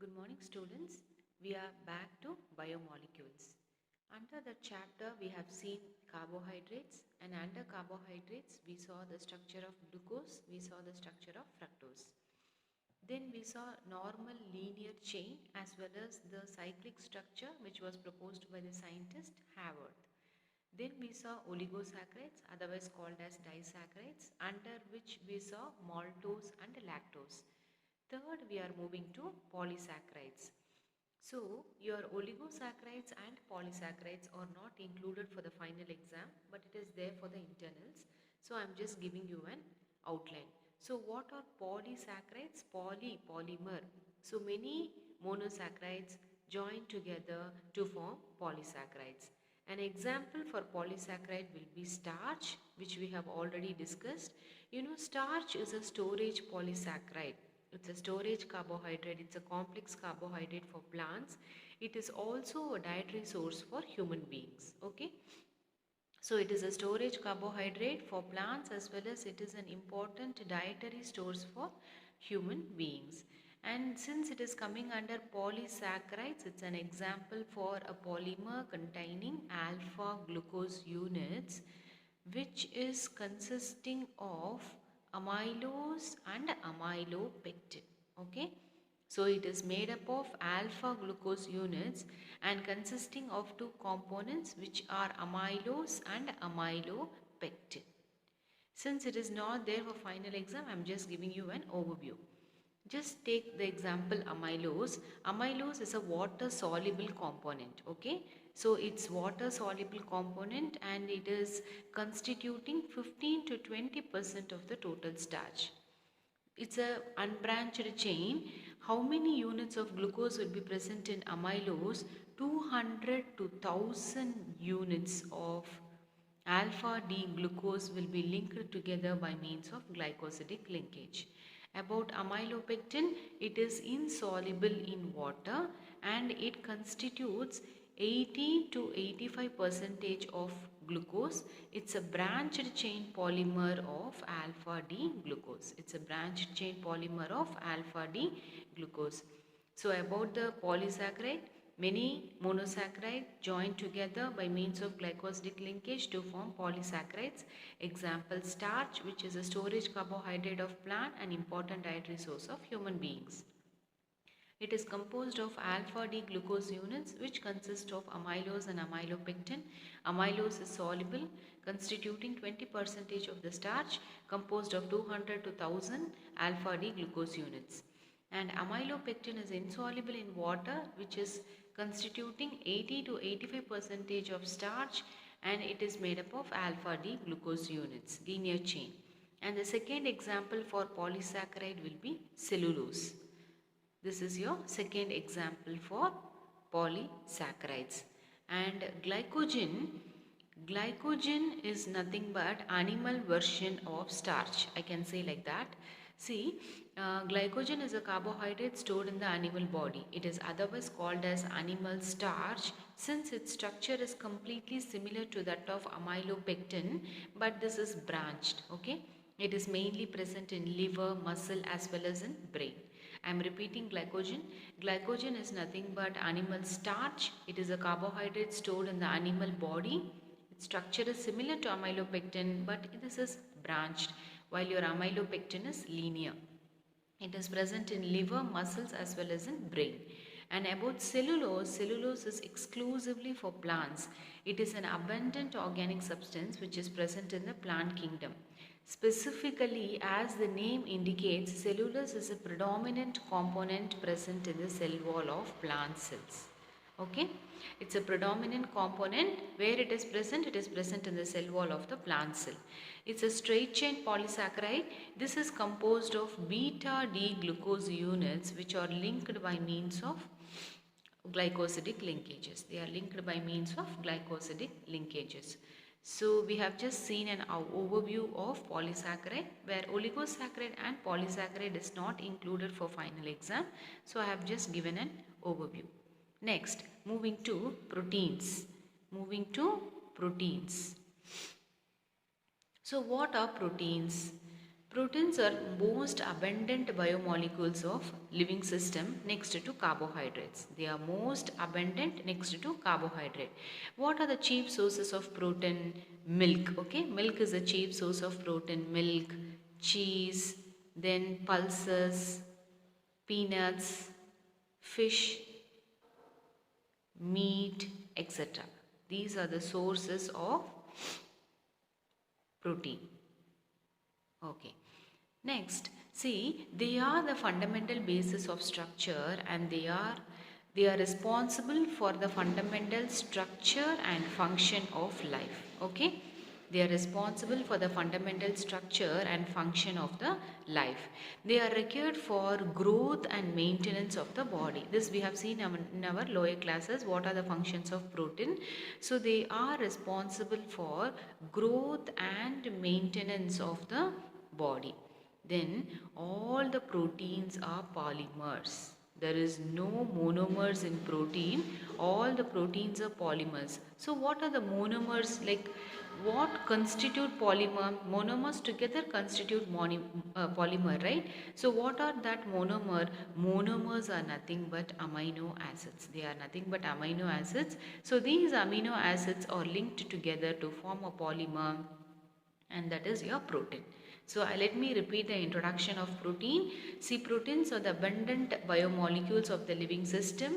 Good morning, students. We are back to biomolecules. Under the chapter, we have seen carbohydrates, and under carbohydrates, we saw the structure of glucose, we saw the structure of fructose. Then we saw normal linear chain as well as the cyclic structure which was proposed by the scientist Haworth. Then we saw oligosaccharides, otherwise called as disaccharides, under which we saw maltose and lactose. Third, we are moving to polysaccharides. So, your oligosaccharides and polysaccharides are not included for the final exam, but it is there for the internals. So, I am just giving you an outline. So, what are polysaccharides? Polymer. So, many monosaccharides join together to form polysaccharides. An example for polysaccharide will be starch, which we have already discussed. Starch is a storage polysaccharide. It's a storage carbohydrate. It's a complex carbohydrate for plants. It is also a dietary source for human beings. Okay. So it is a storage carbohydrate for plants as well as it is an important dietary source for human beings. And since it is coming under polysaccharides, it's an example for a polymer containing alpha glucose units, which is consisting of amylose and amylopectin. Okay. So it is made up of alpha glucose units and consisting of two components which are amylose and amylopectin. Since it is not there for final exam, I am just giving you an overview. Just take the example amylose. Amylose is a water soluble component. Okay. So it's water soluble component and it is constituting 15 to 20% of the total starch. It's a unbranched chain. How many units of glucose will be present in amylose? 200 to 1000 units of alpha D glucose will be linked together by means of glycosidic linkage. About amylopectin, it is insoluble in water and it constitutes 80 to 85% of glucose. It's a branched chain polymer of alpha D glucose. It's a branched chain polymer of alpha D glucose. So about the polysaccharide, many monosaccharides join together by means of glycosidic linkage to form polysaccharides. Example starch, which is a storage carbohydrate of plant and important dietary source of human beings. It is composed of alpha D glucose units which consist of amylose and amylopectin. Amylose is soluble, constituting 20% of the starch, composed of 200 to 1000 alpha D glucose units. And amylopectin is insoluble in water, which is constituting 80 to 85% of starch, and it is made up of alpha D glucose units, linear chain. And the second example for polysaccharide will be cellulose. This is your second example for polysaccharides. And glycogen is nothing but animal version of starch. I can say like that. See, glycogen is a carbohydrate stored in the animal body. It is otherwise called as animal starch since its structure is completely similar to that of amylopectin, but this is branched. Okay, it is mainly present in liver, muscle as well as in brain. I am repeating glycogen. Glycogen is nothing but animal starch. It is a carbohydrate stored in the animal body. Its structure is similar to amylopectin, but this is branched, while your amylopectin is linear. It is present in liver, muscles as well as in brain. And about cellulose is exclusively for plants. It is an abundant organic substance which is present in the plant kingdom. Specifically, as the name indicates, cellulose is a predominant component present in the cell wall of plant cells. Okay, it's a predominant component. Where it is present in the cell wall of the plant cell. It's a straight chain polysaccharide. This is composed of beta D glucose units which are linked by means of glycosidic linkages. They are linked by means of glycosidic linkages. So we have just seen an overview of polysaccharide, where oligosaccharide and polysaccharide is not included for final exam. So I have just given an overview. Next, moving to proteins. So what are proteins? Proteins are most abundant biomolecules of living system next to carbohydrates. They are most abundant next to carbohydrate. What are the chief sources of protein? Milk. Okay, milk is a chief source of protein. Milk, cheese, then pulses, peanuts, fish, meat, etc. These are the sources of protein. Okay. Next, see, they are the fundamental basis of structure, and they are responsible for the fundamental structure and function of life. Okay, they are responsible for the fundamental structure and function of the life. They are required for growth and maintenance of the body. This we have seen in our lower classes. What are the functions of protein? So they are responsible for growth and maintenance of the body. Then all the proteins are polymers. There is no monomers in protein. All the proteins are polymers. So what are the monomers? Like, what constitute polymer? Monomers together constitute polymer, right? So what are that monomer? Monomers are nothing but amino acids. They are nothing but amino acids. So these amino acids are linked together to form a polymer, and that is your protein. So let me repeat the introduction of protein. See, proteins are the abundant biomolecules of the living system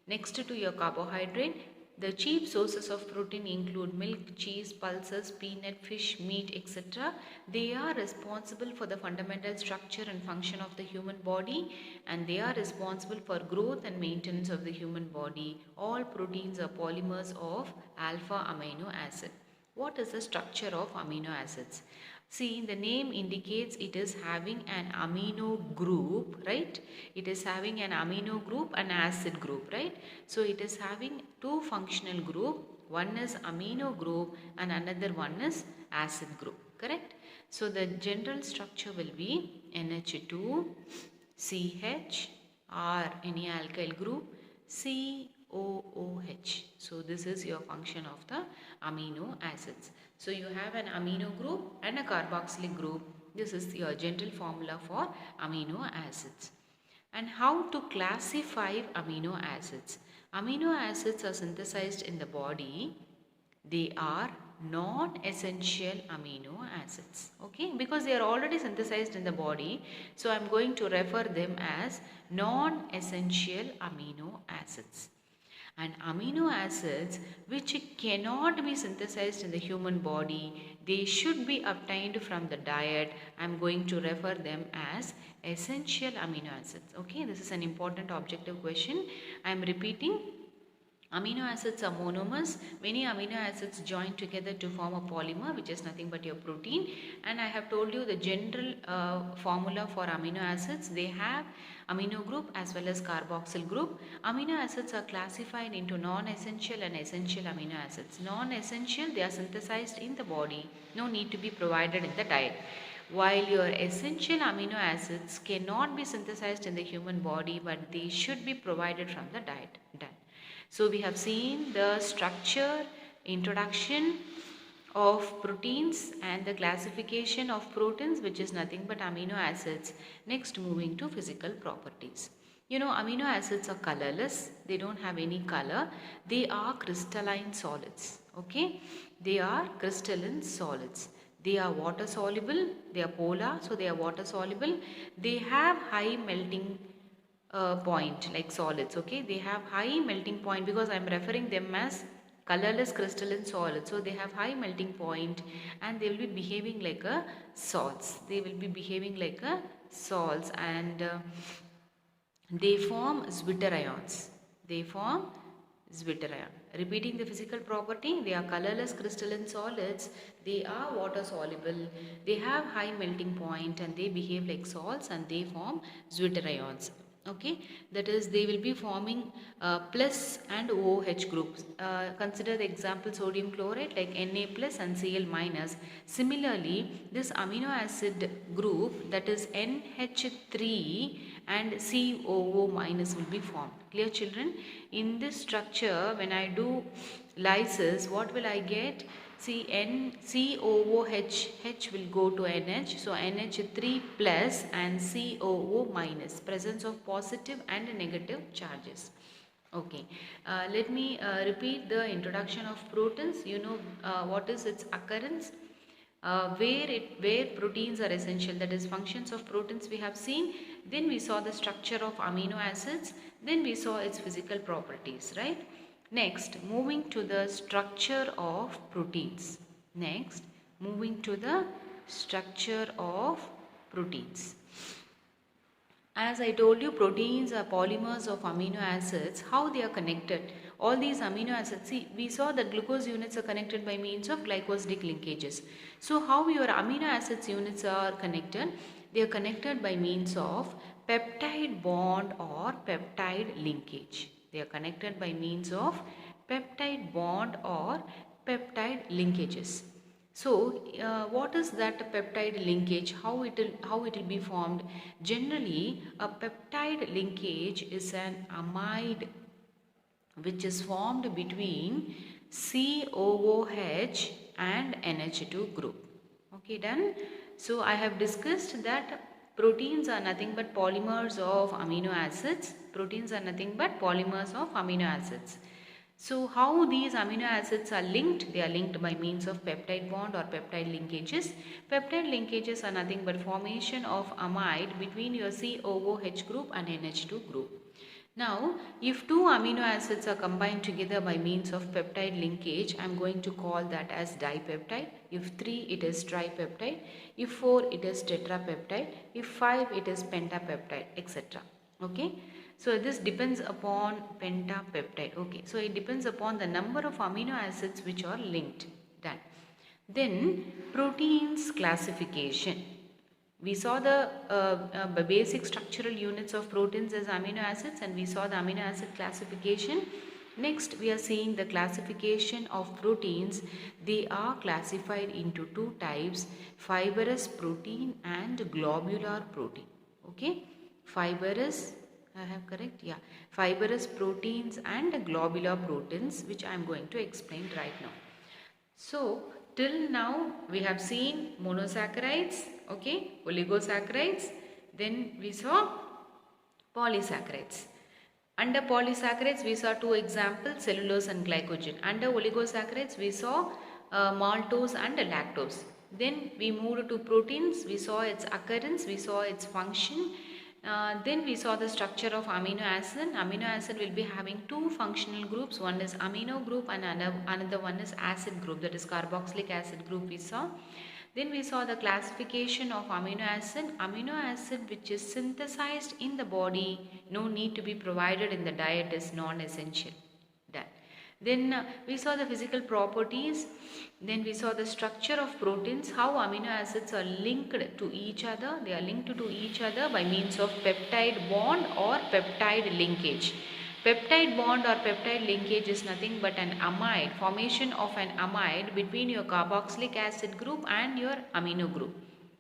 next to your carbohydrate. The chief sources of protein include milk, cheese, pulses, peanut, fish, meat, etc. They are responsible for the fundamental structure and function of the human body, and they are responsible for growth and maintenance of the human body. All proteins are polymers of alpha amino acid. What is the structure of amino acids? See, the name indicates it is having an amino group, right? It is having an amino group and acid group, right? So it is having two functional group. One is amino group and another one is acid group, correct? So the general structure will be NH2, CH, R, any alkyl group, COOH. So this is your function of the amino acids. So you have an amino group and a carboxylic group. This is your general formula for amino acids. And how to classify amino acids? Amino acids are synthesized in the body. They are non-essential amino acids. Okay, because they are already synthesized in the body. So I am going to refer them as non-essential amino acids. And amino acids which cannot be synthesized in the human body, they should be obtained from the diet. I am going to refer them as essential amino acids. Okay, this is an important objective question. I am repeating. Amino acids are monomers. Many amino acids join together to form a polymer, which is nothing but your protein. And I have told you the general formula for amino acids. They have amino group as well as carboxyl group. Amino acids are classified into non-essential and essential amino acids. Non-essential, they are synthesized in the body. No need to be provided in the diet. While your essential amino acids cannot be synthesized in the human body, but they should be provided from the diet. Done. So we have seen the structure, introduction of proteins and the classification of proteins, which is nothing but amino acids. Next, moving to physical properties. You know, amino acids are colorless. They don't have any color. They are crystalline solids. Okay, they are crystalline solids. They are water soluble. They are polar, so they are water soluble. They have high melting point like solids. Okay, they have high melting point because I am referring them as colorless crystalline solids. So they have high melting point and they will be behaving like a salts. They will be behaving like a salts, and they form zwitterions. They form zwitterion. Repeating the physical property, they are colorless crystalline solids, they are water soluble, they have high melting point and they behave like salts, and they form zwitterions. Okay, that is, they will be forming plus and OH groups. Consider the example sodium chloride like Na plus and Cl minus. Similarly, this amino acid group, that is NH3 and COO minus, will be formed. Clear, children? In this structure, when I do lysis, what will I get? See, COOH, H will go to NH, so NH3 plus and COO minus, presence of positive and negative charges. Okay, let me repeat the introduction of proteins. You know what is its occurrence, where proteins are essential, that is functions of proteins we have seen. Then we saw the structure of amino acids, then we saw its physical properties, right? Next, moving to the structure of proteins. Next, moving to the structure of proteins. As I told you, proteins are polymers of amino acids. How they are connected? All these amino acids, see, we saw that glucose units are connected by means of glycosidic linkages. So how your amino acids units are connected? They are connected by means of peptide bond or peptide linkage. They are connected by means of peptide bond or peptide linkages. So, what is that peptide linkage? How it will be formed? Generally, a peptide linkage is an amide which is formed between COOH and NH2 group. Okay, done. So, I have discussed that proteins are nothing but polymers of amino acids. Proteins are nothing but polymers of amino acids. So how these amino acids are linked? They are linked by means of peptide bond or peptide linkages. Peptide linkages are nothing but formation of amide between your COOH group and NH2 group. Now, if two amino acids are combined together by means of peptide linkage, I am going to call that as dipeptide. If 3, it is tripeptide. If 4, it is tetrapeptide. If 5, it is pentapeptide, etc. Okay. So this depends upon pentapeptide. Okay, so it depends upon the number of amino acids which are linked. Done. Then proteins classification. We saw the basic structural units of proteins as amino acids, and we saw the amino acid classification. Next, we are seeing the classification of proteins. They are classified into two types: fibrous protein and globular protein. Okay, fibrous. I have correct? Yeah. Fibrous proteins and globular proteins, which I am going to explain right now. So, till now we have seen monosaccharides, okay, oligosaccharides, then we saw polysaccharides. Under polysaccharides, we saw two examples, cellulose and glycogen. Under oligosaccharides, we saw maltose and lactose. Then we moved to proteins, we saw its occurrence, we saw its function. Then we saw the structure of amino acid. Amino acid will be having two functional groups. One is amino group and another one is acid group, that is carboxylic acid group we saw. Then we saw the classification of amino acid. Amino acid which is synthesized in the body, no need to be provided in the diet, is non-essential. Done. Then we saw the physical properties. Then we saw the structure of proteins, how amino acids are linked to each other. They are linked to each other by means of peptide bond or peptide linkage. Peptide bond or peptide linkage is nothing but an amide, formation of an amide between your carboxylic acid group and your amino group.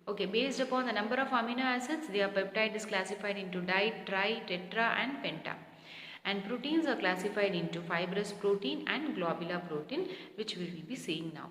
Okay, based upon the number of amino acids, their peptide is classified into di, tri, tetra and penta. And proteins are classified into fibrous protein and globular protein, which we will be seeing now.